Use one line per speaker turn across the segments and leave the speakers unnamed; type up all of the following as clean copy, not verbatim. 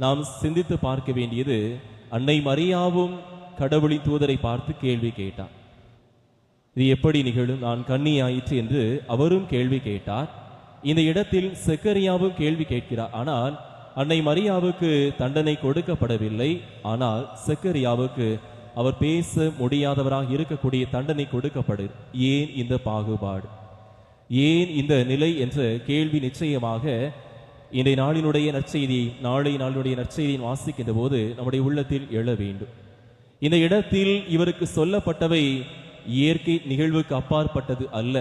நாம் சிந்தித்து பார்க்க வேண்டியது, அன்னை மரியாவும் கடவுளின் தூதரை பார்த்து கேள்வி கேட்டார். இது எப்படி நிகழும், நான் கன்னியாயிற்று என்று அவரும் கேள்வி கேட்டார். இந்த இடத்தில் செக்கரியாவும் கேள்வி கேட்கிறார். ஆனால் அன்னை மரியாவுக்கு தண்டனை கொடுக்கப்படவில்லை. ஆனால் செக்கரியாவுக்கு அவர் பேச முடியாதவராக இருக்கக்கூடிய தண்டனை கொடுக்கப்படு. ஏன் இந்த பாகுபாடு, ஏன் இந்த நிலை என்ற கேள்வி நிச்சயமாக இன்றைய நாளினுடைய நற்செய்தி, நாளை நாளினுடைய நற்செய்தியை வாசிக்கின்ற போது நம்முடைய உள்ளத்தில் எழ வேண்டும். இந்த இடத்தில் இவருக்கு சொல்லப்பட்டவை இயற்கை நிகழ்வுக்கு அப்பாற்பட்டது அல்ல.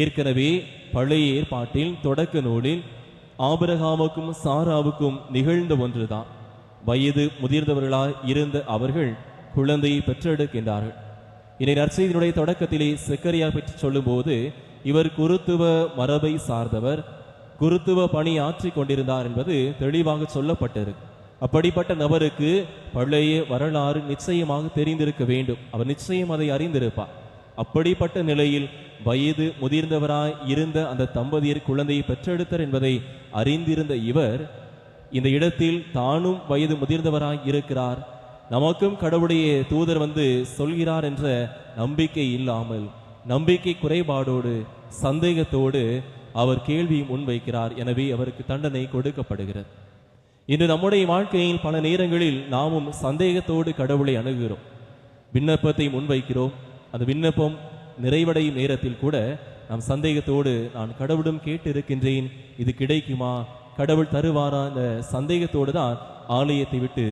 ஏற்கனவே பழைய ஏற்பாட்டில் தொடக்க நூலில் ஆபிரகாமுக்கும் சாராவுக்கும் நிகழ்ந்த ஒன்றுதான். வயது முதிர்ந்தவர்களாய் இருந்த அவர்கள் குழந்தையை பெற்றெடுக்கின்றார்கள். இன்றைய நற்செய்தியினுடைய தொடக்கத்திலே செக்கரியா பற்றி சொல்லும் போது, இவர் குருத்துவ மரபை சார்ந்தவர், குருத்துவ பணி ஆற்றிக் கொண்டிருந்தார் என்பது தெளிவாக சொல்லப்பட்டிருக்கு. அப்படிப்பட்ட நபருக்கு பழைய வரலாறு நிச்சயமாக தெரிந்திருக்க வேண்டும். அவர் நிச்சயம் அதை அறிந்திருப்பார். அப்படிப்பட்ட நிலையில் வயது முதிர்ந்தவராய் இருந்த அந்த தம்பதியர் குழந்தையை பெற்றெடுத்தார் என்பதை அறிந்திருந்த இவர் இந்த இடத்தில் தானும் வயது முதிர்ந்தவராய் இருக்கிறார், நமக்கும் கடவுளுடைய தூதர் வந்து சொல்கிறார் என்ற நம்பிக்கை இல்லாமல், நம்பிக்கை குறைபாடோடு, சந்தேகத்தோடு அவர் கேள்வியை முன்வைக்கிறார். எனவே அவருக்கு தண்டனை கொடுக்கப்படுகிறது. இன்று நம்முடைய வாழ்க்கையில் பல நேரங்களில் நாமும் சந்தேகத்தோடு கடவுளை அணுகிறோம், விண்ணப்பத்தை முன்வைக்கிறோம். அந்த விண்ணப்பம் நிறைவடையும் நேரத்தில் கூட நாம் சந்தேகத்தோடு, நான் கடவுளிடம் கேட்டு இருக்கின்றேன், இது கிடைக்குமா, கடவுள் தருவாரா, அந்த சந்தேகத்தோடு தான் ஆலயத்தை விட்டு